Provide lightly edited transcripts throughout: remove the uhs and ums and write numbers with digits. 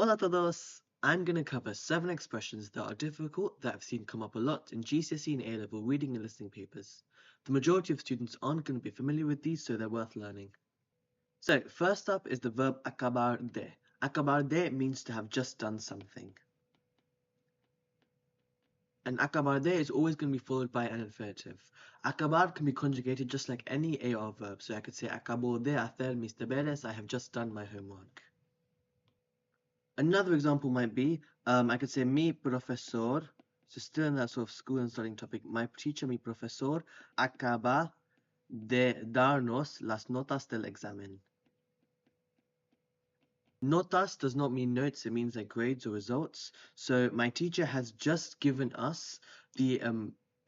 Hola a todos! I'm going to cover 7 expressions that are difficult that I've seen come up a lot in GCSE and A-Level reading and listening papers. The majority of students aren't going to be familiar with these, so they're worth learning. So, first up is the verb acabar de. Acabar de means to have just done something. And acabar de is always going to be followed by an infinitive. Acabar can be conjugated just like any AR verb, so I could say acabo de hacer mis deberes, I have just done my homework. Another example might be, I could say mi profesor, so still in that sort of school and studying topic, my teacher, mi profesor, acaba de darnos las notas del examen. Notas does not mean notes, it means like grades or results. So my teacher has just given us the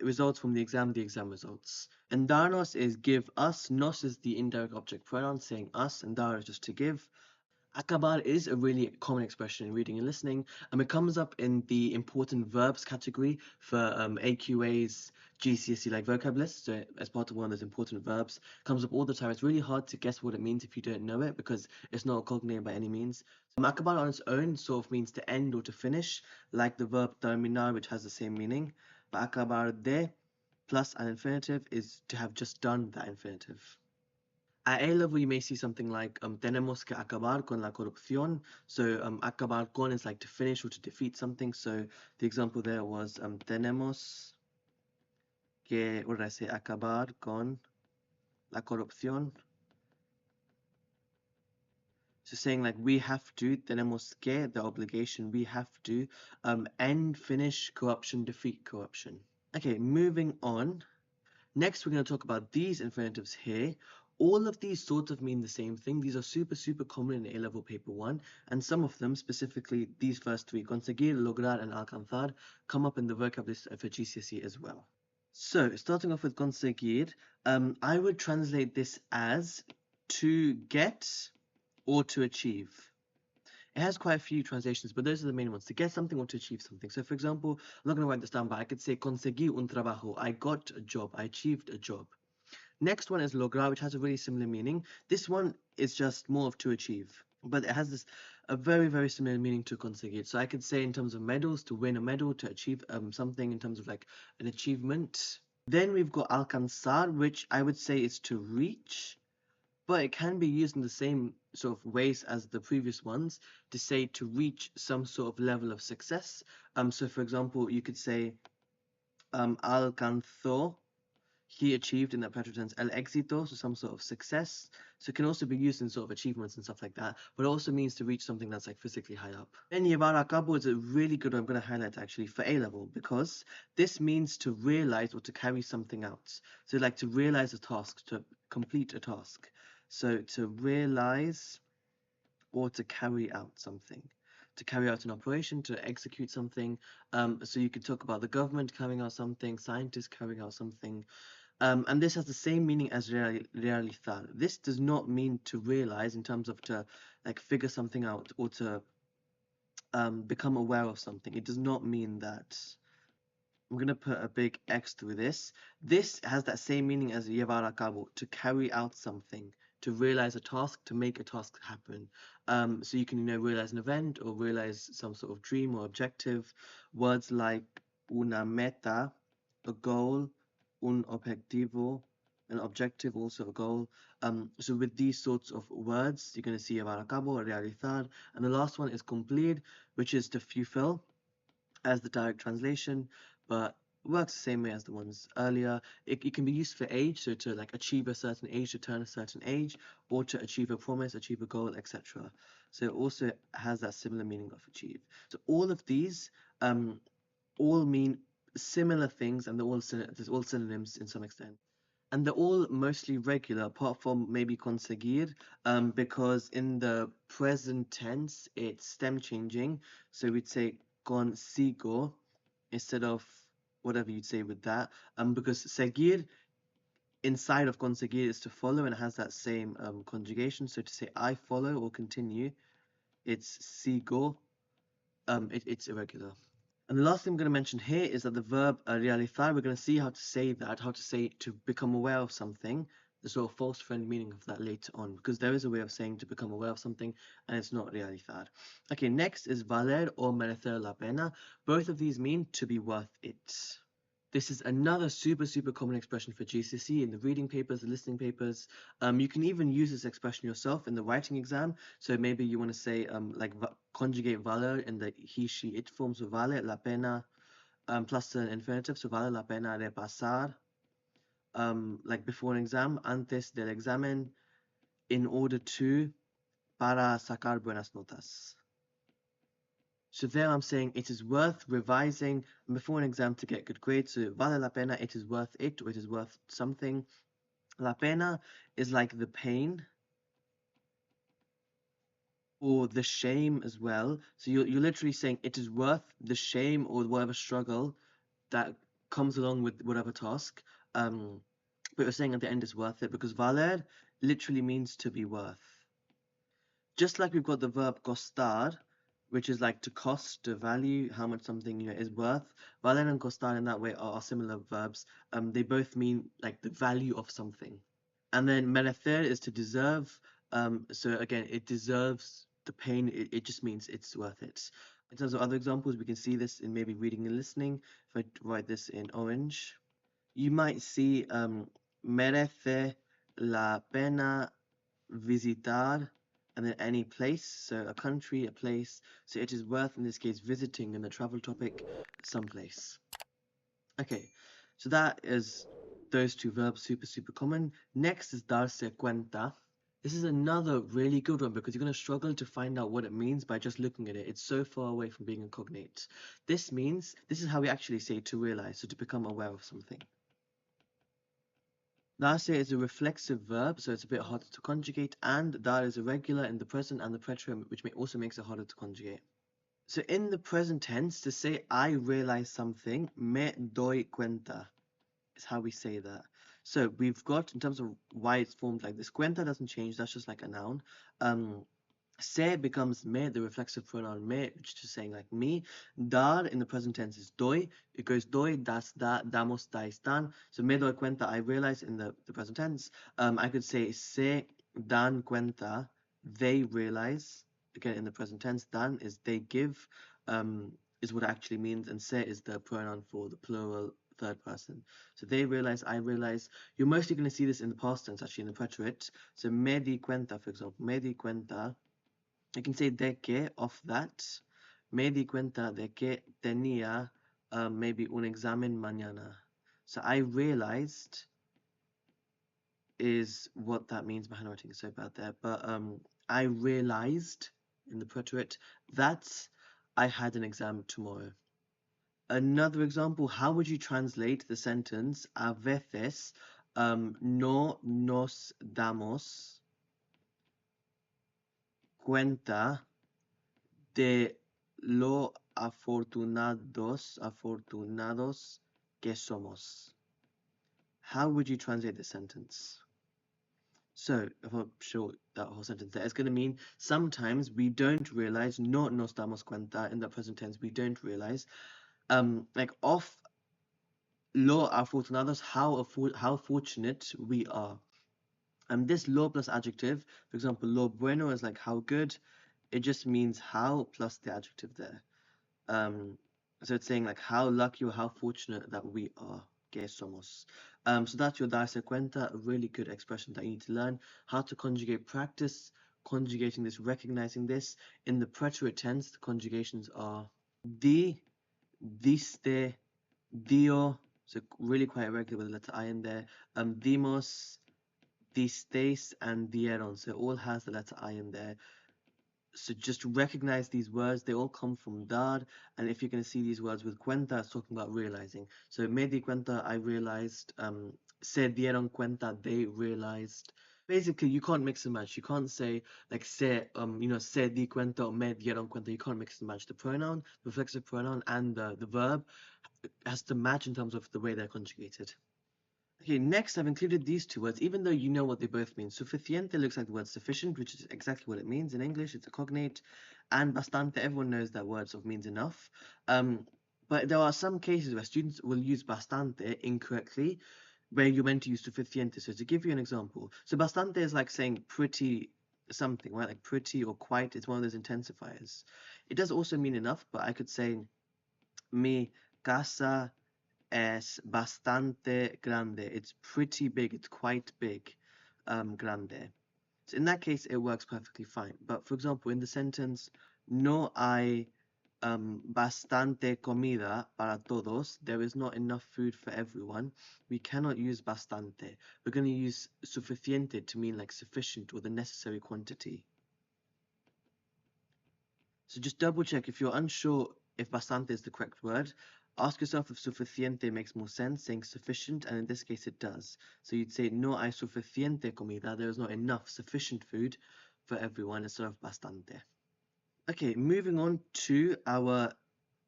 results from the exam results. And darnos is give us, nos is the indirect object pronoun saying us, and dar is just to give. Acabar is a really common expression in reading and listening, and it comes up in the important verbs category for AQA's GCSE like vocab list. So as part of one of those important verbs, comes up all the time. It's really hard to guess what it means if you don't know it because it's not a cognate by any means. Acabar on its own sort of means to end or to finish, like the verb terminar, which has the same meaning. But acabar de plus an infinitive is to have just done that infinitive. At A-Level, you may see something like tenemos que acabar con la corrupción. So acabar con is like to finish or to defeat something. So the example there was tenemos que, what did I say, acabar con la corrupción. So saying like we have to, tenemos que, the obligation, we have to end, finish corruption, defeat corruption. Okay, moving on. Next, we're going to talk about these infinitives here. All of these sort of mean the same thing. These are super common in A-Level Paper 1, and some of them, specifically these first 3, conseguir, lograr, and alcanzar, come up in the vocab list for GCSE as well. So, starting off with conseguir, I would translate this as to get or to achieve. It has quite a few translations, but those are the main ones, to get something or to achieve something. So, for example, I'm not going to write this down, but I could say conseguí un trabajo. I got a job. I achieved a job. Next one is lograr, which has a really similar meaning. This one is just more of to achieve, but it has a very similar meaning to conseguir. So I could say in terms of medals, to win a medal, to achieve something in terms of like an achievement. Then we've got alcanzar, which I would say is to reach, but it can be used in the same sort of ways as the previous ones to say to reach some sort of level of success. So for example, you could say alcanzó, he achieved in that present tense el éxito, so some sort of success. So it can also be used in sort of achievements and stuff like that, but it also means to reach something that's like physically high up. And llevar a cabo is a really good one I'm going to highlight actually for A-Level, because this means to realize or to carry something out. So like to realize a task, to complete a task. So to realize or to carry out something, to carry out an operation, to execute something. So you could talk about the government carrying out something, scientists carrying out something. And this has the same meaning as realizar. This does not mean to realize in terms of to like figure something out or to become aware of something. It does not mean that. I'm going to put a big X through this. This has that same meaning as llevar a cabo, to carry out something, to realize a task, to make a task happen. So you can, realize an event or realize some sort of dream or objective. Words like una meta, a goal, un objetivo, an objective, also a goal. So with these sorts of words, you're going to see llevar a cabo or realizar. And the last one is cumplir, which is to fulfill as the direct translation, but works the same way as the ones earlier. It can be used for age, so to like achieve a certain age, to turn a certain age, or to achieve a promise, achieve a goal, etc. So it also has that similar meaning of achieve. So all of these all mean similar things, and there's all synonyms in some extent. And they're all mostly regular, apart from maybe conseguir, because in the present tense, it's stem changing. So we'd say consigo instead of whatever you'd say with that, because seguir inside of conseguir is to follow, and it has that same conjugation. So to say I follow or continue, it's sigo. It's irregular. And the last thing I'm going to mention here is that the verb realizar, we're going to see how to say that, how to say to become aware of something, the sort of false friend meaning of that later on, because there is a way of saying to become aware of something, and it's not realidad. Okay, next is valer or merecer la pena. Both of these mean to be worth it. This is another super common expression for GCSE in the reading papers, the listening papers. You can even use this expression yourself in the writing exam. So maybe you want to say conjugate valer in the he, she, it form. So vale la pena plus an infinitive. So vale la pena repasar. Like before an exam, antes del examen, in order to, para sacar buenas notas. So there I'm saying it is worth revising before an exam to get good grades. So vale la pena, it is worth it, or it is worth something. La pena is like the pain or the shame as well. So you're literally saying it is worth the shame or whatever struggle that comes along with whatever task. But you're saying at the end it's worth it because valer literally means to be worth. Just like we've got the verb costar, which is like to cost, to value, how much something is worth. Valer and costar in that way are similar verbs. They both mean like the value of something. And then merecer is to deserve. So again, it deserves the pain. It just means it's worth it. In terms of other examples, we can see this in maybe reading and listening. If I write this in orange, you might see merece la pena visitar, and then any place, so a country, a place. So it is worth, in this case, visiting in the travel topic, someplace. Okay, so that is those two verbs, super common. Next is darse cuenta. This is another really good one because you're going to struggle to find out what it means by just looking at it. It's so far away from being a cognate. This means, this is how we actually say to realize, so to become aware of something. Darse is a reflexive verb, so it's a bit harder to conjugate, and dar is irregular in the present and the preterite, which also makes it harder to conjugate. So in the present tense, to say I realize something, me doy cuenta, is how we say that. So we've got, in terms of why it's formed like this, cuenta doesn't change, that's just like a noun. Se becomes me, the reflexive pronoun me, which is just saying like me. Dar in the present tense is doy. It goes doy, das, da, damos, dais, dan. So me doy cuenta, I realize in the present tense. I could say se dan cuenta, they realize. Again, in the present tense, dan is they give, is what it actually means, and se is the pronoun for the plural third person. So they realize, I realize. You're mostly going to see this in the past tense, actually, in the preterite. So me di cuenta, for example, me di cuenta. I can say de que, of that. Me di cuenta de que tenía maybe un examen mañana. So I realized is what that means. My handwriting is so bad there. But I realized in the preterite that I had an exam tomorrow. Another example, how would you translate the sentence a veces no nos damos cuenta de lo afortunados que somos? How would you translate the sentence? So, if I show that whole sentence there, it's going to mean sometimes we don't realize, no nos damos cuenta, in the present tense, we don't realize, like of lo afortunados, how fortunate we are. This lo plus adjective, for example, lo bueno is like how good, it just means how plus the adjective there. So it's saying like how lucky or how fortunate that we are. Que somos. So that's your darse cuenta, a really good expression that you need to learn. How to conjugate, practice conjugating this, recognizing this. In the preterite tense, the conjugations are di, diste, dio, so really quite irregular with the letter I in there. Dimos, disteis, and dieron, so it all has the letter I in there. So just recognize these words, they all come from dar, and if you're going to see these words with cuenta, it's talking about realizing. So me di cuenta, I realized, se dieron cuenta, they realized. Basically, you can't mix and match. You can't say like se, se di cuenta or me dieron cuenta. You can't mix and match the pronoun, the reflexive pronoun, and the verb has to match in terms of the way they're conjugated. Okay, next I've included these two words, even though you know what they both mean. Suficiente looks like the word sufficient, which is exactly what it means in English. It's a cognate. And bastante, everyone knows that word sort of means enough. But there are some cases where students will use bastante incorrectly. where you're meant to use suficiente. So to give you an example, so bastante is like saying pretty something, right? Like pretty or quite. It's one of those intensifiers. It does also mean enough, but I could say mi casa es bastante grande. It's pretty big. It's quite big. Grande. So in that case, it works perfectly fine. But for example, in the sentence, no hay bastante comida para todos, there is not enough food for everyone, we cannot use bastante. We're going to use suficiente to mean like sufficient or the necessary quantity. So just double check if you're unsure if bastante is the correct word. Ask yourself if suficiente makes more sense, saying sufficient, and in this case it does. So you'd say no hay suficiente comida, there is not enough sufficient food for everyone instead of bastante. Okay, moving on to our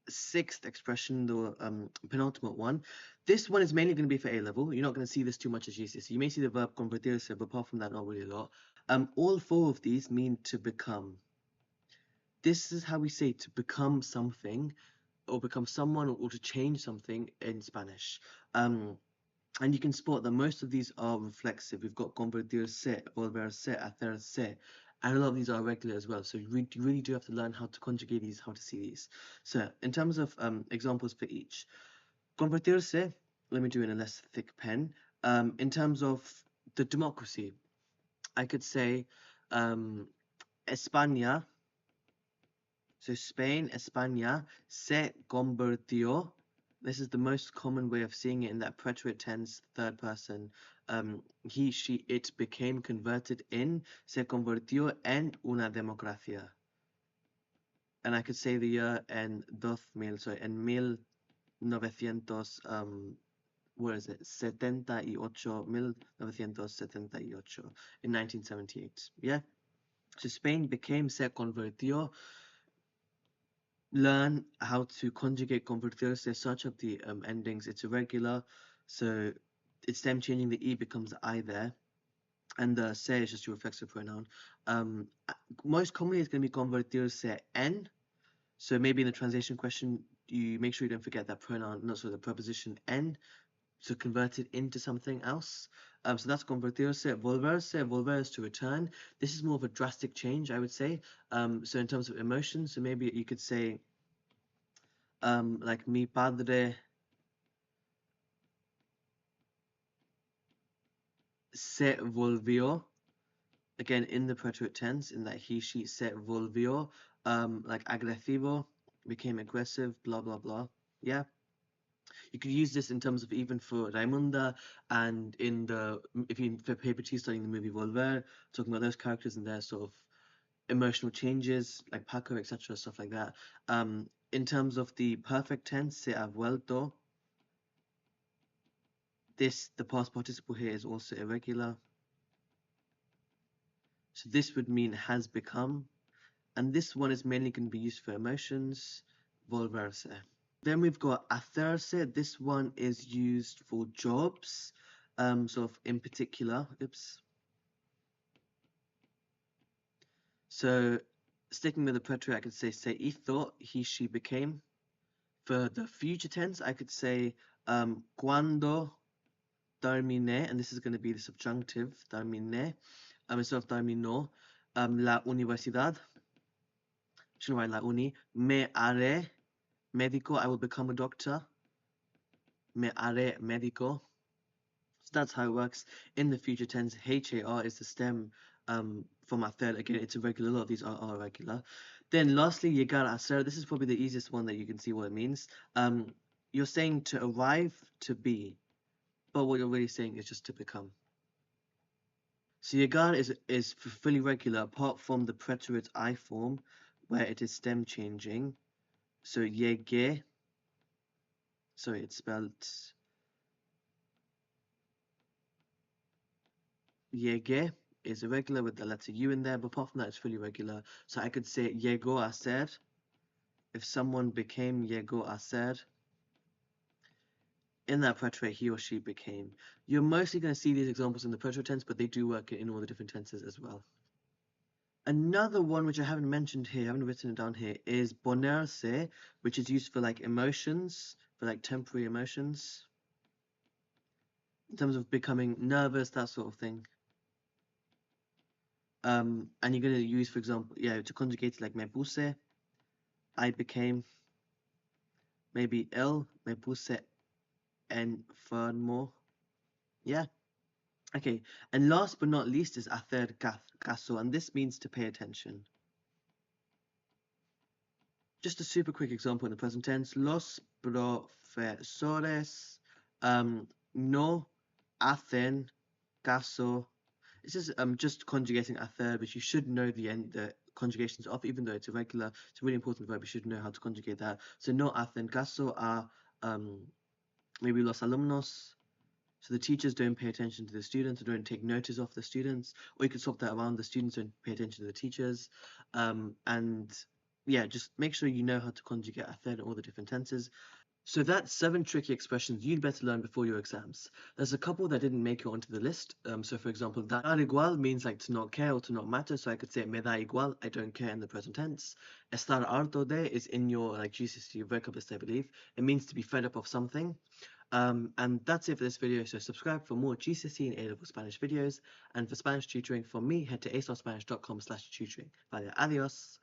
sixth expression, the penultimate one. This one is mainly going to be for A-level. You're not going to see this too much as GCSE. You may see the verb convertirse, but apart from that, not really a lot. All four of these mean to become. This is how we say to become something, or become someone, or to change something in Spanish. And you can spot that most of these are reflexive. We've got convertirse, volverse, hacerse, and a lot of these are regular as well. So you really do have to learn how to conjugate these, how to see these. So in terms of examples for each, convertirse, let me do it in a less thick pen. In terms of the democracy, I could say España. So Spain, España, se convirtió. This is the most common way of seeing it in that preterite tense, third person. He, she, it became converted in, se convirtió en una democracia. And I could say the year en 2000, so en 1900, where is it? 78, 1978, in 1978. Yeah? So Spain became, se convirtió. Learn how to conjugate convertirse, search up the endings. It's irregular, so it's them changing the E becomes I there, and the se is just a reflexive pronoun. Most commonly it's going to be convertirse en, so maybe in the translation question you make sure you don't forget that pronoun, not so the preposition en, to convert it into something else. So that's convertirse. Volverse, volver is to return. This is more of a drastic change, I would say. So in terms of emotion, so maybe you could say like mi padre se volvió. Again, in the preterite tense, in that he, she, se volvió. Like agresivo, became aggressive, blah, blah, blah. Yeah. You could use this in terms of even for Raimunda, and in the, if you, for paper two studying the movie Volver, talking about those characters and their sort of emotional changes, like Paco, etc., stuff like that. In terms of the perfect tense, se ha vuelto. The past participle here is also irregular. So this would mean has become. And this one is mainly going to be used for emotions, volverse. Then we've got hacerse. This one is used for jobs, sort of in particular. Oops. So sticking with the preterite, I could say se hizo, he, she became. For the future tense, I could say cuando terminé, and this is going to be the subjunctive, terminé, instead of terminó, la universidad. Shouldn't write la uni. Me haré médico, I will become a doctor. Me haré médico. So that's how it works. In the future tense, HAR is the stem for my third. Again, it's irregular. A lot of these are irregular. Then lastly, llegar a ser. This is probably the easiest one that you can see what it means. You're saying to arrive, to be. But what you're really saying is just to become. So llegar is fully regular apart from the preterite I form where it is stem changing. So llegué, sorry, it's spelled llegué is irregular with the letter U in there, but apart from that, it's fully regular. So I could say llegó a ser. If someone became llegó a ser, in that preterite, he or she became. You're mostly going to see these examples in the preterite tense, but they do work in all the different tenses as well. Another one which I haven't mentioned here, I haven't written it down here, is ponerse, which is used for like emotions, for like temporary emotions. in terms of becoming nervous, that sort of thing. And you're going to use, for example, yeah, to conjugate it like me puse, I became, maybe ill, me puse enfermo. Yeah. Okay. And last but not least is hacer caso, and this means to pay attention. Just a super quick example in the present tense. Los profesores no hacen caso. This is just conjugating hacer, but you should know the conjugations of, even though it's irregular. It's a really important verb. You should know how to conjugate that. So no hacen caso a maybe los alumnos. So the teachers don't pay attention to the students, or don't take notice of the students, or you could swap that around. The students don't pay attention to the teachers, and yeah, just make sure you know how to conjugate hacer in all the different tenses. So that's 7 tricky expressions you'd better learn before your exams. There's a couple that didn't make it onto the list. So for example, dar igual means like to not care or to not matter. So I could say me da igual, I don't care in the present tense. Estar harto de is in your like GCSE vocab list, I believe. It means to be fed up of something. And that's it for this video. So subscribe for more GCSE and A-Level Spanish videos. And for Spanish tutoring from me, head to astarspanish.com/tutoring. Vale, adios.